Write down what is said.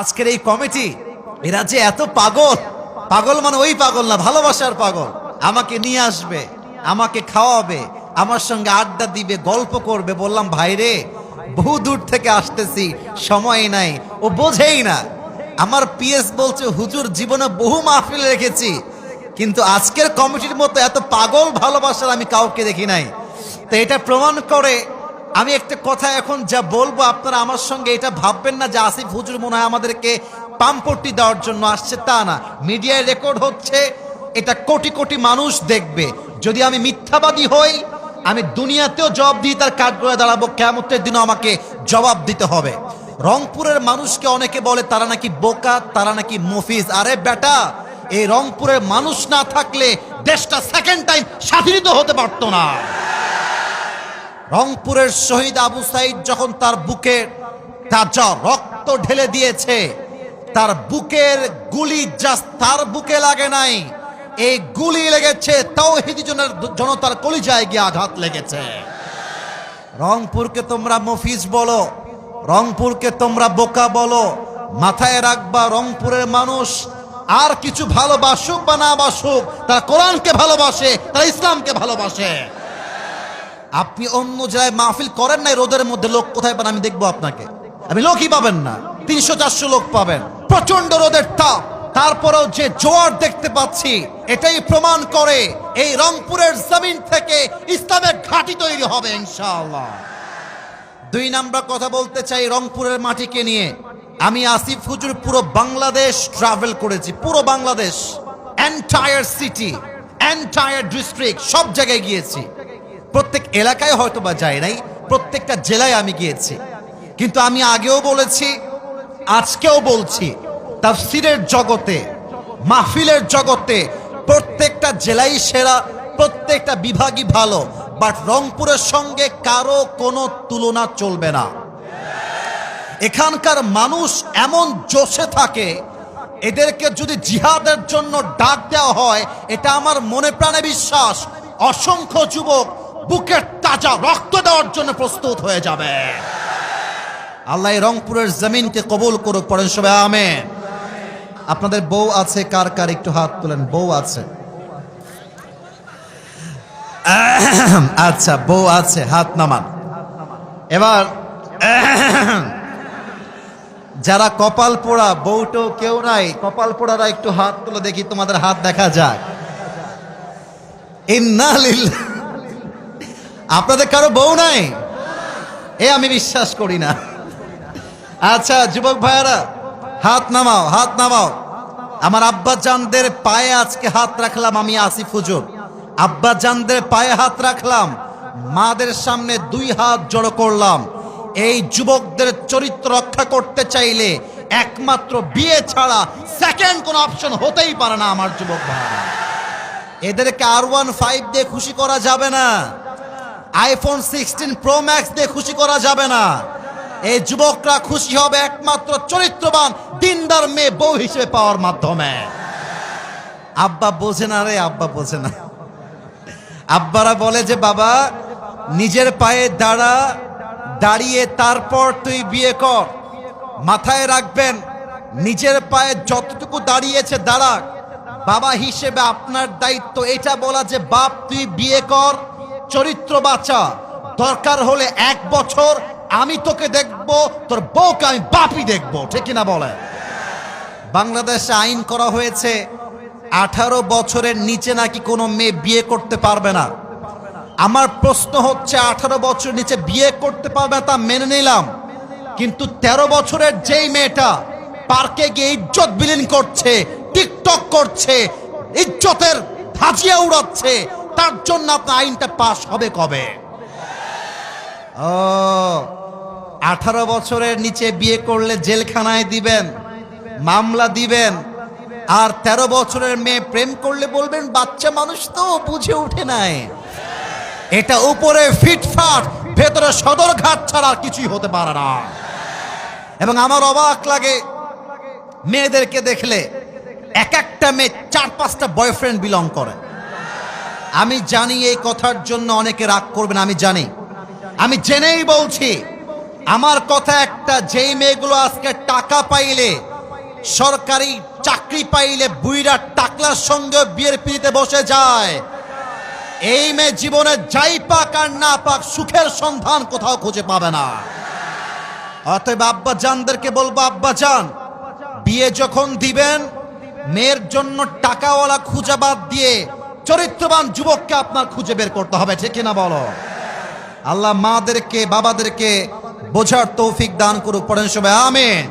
আজকের এই কমিটি এরা যে এত পাগল, পাগল মানে ওই পাগল না, ভালোবাসার পাগল। আমাকে নিয়ে আসবে, আমাকে খাওয়াবে, আমার সঙ্গে আড্ডা দিবে, গল্প করবে। বললাম ভাই রে, বহু দূর থেকে আসতেছি, সময় নাই। ও বোঝেই না। আমার পিএস বলছে হুজুর জীবনে বহু মাহফিল রেখেছি, কিন্তু আজকের কমিটির মতো এত পাগল ভালোবাসার আমি কাউকে দেখি নাই। তো এটা প্রমাণ করে, আমি একটা কথা এখন যা বলবো আপনারা আমার সঙ্গে এটা ভাববেন না যে আসিফ হুজুর মনে হয় আমাদেরকে পাম্পটি দেওয়ার জন্য আসছে, তা না। মিডিয়ায় রেকর্ড হচ্ছে, এটা কোটি কোটি মানুষ দেখবে। যদি আমি মিথ্যাবাদী হই, আমি দুনিয়াতেও জবাব দিয়ে তার কাঠ করে দাঁড়াবো, কিয়ামতের দিনও আমাকে জবাব দিতে হবে। রংপুরের মানুষকে অনেকে বলে তারা নাকি বোকা, তারা নাকি মফিজ। আরে বেটা, এই রংপুরের মানুষ না থাকলে দেশটা সেকেন্ড টাইম স্বাধীনিত হতে পারতো না। রংপুরের শহীদ আবু সাইদ যখন তার বুকের তাজা রক্ত ঢেলে দিয়েছে, তার বুকের গুলি জাস্ট তার বুকে লাগে নাই, এই গুলি লেগেছে তাওহীদি জনতার কলিজায় গিয়ে আঘাত লেগেছে। রংপুরকে তোমরা মফিজ বলো, রংপুরকে তোমরা বোকা বলো, মাথায় রাখবা রংপুরের মানুষ আর কিছু ভালোবাসুক বা না বাসুক, তারা কোরআনকে ভালোবাসে, তারা ইসলামকে ভালোবাসে। আপনি অন্য জায়গায় মাহফিল করেন নাই, রোদের মধ্যে লোক কোথায় পান আমি দেখবো আপনাকে? আপনি লোকই পাবেন না, 300-400 লোক পাবেন। প্রচন্ড রোদের তাপ, তারপরেও যে জোয়ার দেখতে পাচ্ছি, এটাই প্রমাণ করে এই রংপুরের জমিন থেকে ইসলামের ঘাঁটি তৈরি হবে ইনশাআল্লাহ। 2 নাম্বার কথা বলতে চাই রংপুরের মাটিকে নিয়ে। আমি আসিফ হুজুর পুরো বাংলাদেশ ট্রাভেল করেছি, পুরো Bangladesh, entire city, entire district, সব জায়গায় গিয়েছি। প্রত্যেক এলাকায় হয়তো বা যাই নাই, প্রত্যেকটা জেলায় আমি গিয়েছি। কিন্তু আমি আগেও বলেছি, আজকেও বলছি, তাফসীরের জগতে, মাহফিলের জগতে প্রত্যেকটা জেলাই সেরা, প্রত্যেকটা বিভাগই ভালো, বাট রংপুরের সঙ্গে কারো কোনো তুলনা চলবে না। এখানকার মানুষ এমন জোশে থাকে, এদেরকে যদি জিহাদের জন্য ডাক দেওয়া হয়, এটা আমার মনে প্রাণে বিশ্বাস, অসংখ্য যুবক বুকের তাজা রক্ত দেওয়ার জন্য প্রস্তুত হয়ে যাবে। আল্লাহ রংপুরের জমিনকে কবুল করুক, পড়েন সবাই আমিন। আপনাদের বউ আছে কার কার একটু হাত তুলেন? বউ আছে? আচ্ছা, বউ আছে, হাত নামান। এবার যারা কপাল পোড়া, বউটো কেউ নাই, কপাল পোড়ারা একটু হাত তুলে দেখি, তোমাদের হাত দেখা যাক। ইন্না লিল্লাহ। আপনাদের কারো বউ নাই? আমি বিশ্বাস করি না। আচ্ছা যুবক ভাইয়ারা, হাত নামাও, হাত নামাও। আমার আব্বা জানদের পায়ে আজকে হাত রাখলাম, আমি আসিফ হুজুর আব্বা জানদের পায়ে হাত রাখলাম, মাদের সামনে 2 হাত জড়ো করলাম। এই যুবকদের চরিত্র রক্ষা করতে চাইলে একমাত্র বিয়ে ছাড়া সেকেন্ড কোন অপশন হতেই পারে না আমার যুবক ভাইরা। এদেরকে R15 দিয়ে খুশি করা যাবে না, আইফোন 16 প্রো ম্যাক্স দিয়ে খুশি করা যাবে না। এই যুবকরা খুশি হবে একমাত্র চরিত্রবান দিনদার মেয়ে বউ হিসেবে পাওয়ার মাধ্যমে। আব্বা বোঝে না রে, আব্বা বোঝে না। আব্বারা বলে যে বাবা নিজের পায়ে দাঁড়া, দাঁড়িয়ে তারপর তুই বিয়ে কর। মাথায় রাখবেন, নিজের পায়ে যতটুকু দাঁড়িয়েছে দাঁড়াক। বাবা হিসেবে আপনার দায়িত্ব এটা বলা যে বাপ তুই বিয়ে কর, চরিত্র বাঁচা, দরকার হলে 1 বছর আমি তোকে দেখবো, তোর বউকে আমি বাপই দেখবো, ঠিক কিনা বলে? বাংলাদেশে আইন করা হয়েছে 18 বছরের নিচে নাকি কোনো মেয়ে বিয়ে করতে পারবে না। আমার প্রশ্ন হচ্ছে 18 বছরের নিচে বিয়ে করতে পারবে না তা মেনে নিলাম, কিন্তু 13 বছরের যেই মেয়েটা পার্কে গিয়ে ইজ্জত বিলীন করছে, টিকটক করছে, ইজ্জতের ধাজিয়া উড়াচ্ছে, তার জন্য আপনার আইনটা পাস হবে কবে? 18 বছরের নিচে বিয়ে করলে জেলখানায় দিবেন, মামলা দিবেন। আর 13 বছরের মেয়ে প্রেম করলে বলবেন বাচ্চা মানুষ তো বুঝে ওঠে নাই। এটা উপরে ফিটফাট, ভেতরে সদরঘাট ছাড়া আর কিছুই হতে পারে না। এবং আমার অবাক লাগে মেয়েদেরকে দেখলে, এক একটা মেয়ে 4-5টা বয়ফ্রেন্ড বিলং করে। আমি জানি এই কথার জন্য অনেকে রাগ করবেন, আমি জানি, আমি জেনেই বলছি। আমার কথা একটা, যেই মেয়েগুলো আজকে টাকা পাইলে, সরকারি চাকরি পাইলে বুইরা টাকলার সঙ্গে বিয়ের পিড়িতে বসে যায়, এই মেয়ে জীবনে যাই পাক আর না পাক সুখের সন্ধান কোথাও খুঁজে পাবে না। অতএব আব্বা জানদেরকে বলবো, আব্বা জান, বিয়ে যখন দিবেন মেয়ের জন্য টাকাওয়ালা খুঁজে বাদ দিয়ে চরিত্রবান যুবককে আপনার খুঁজে বের করতে হবে, ঠিক কিনা বলো? আল্লাহ মাদেরকে বাবাদেরকে বোঝার তৌফিক দান করুক, পড়েন সবাই আমিন।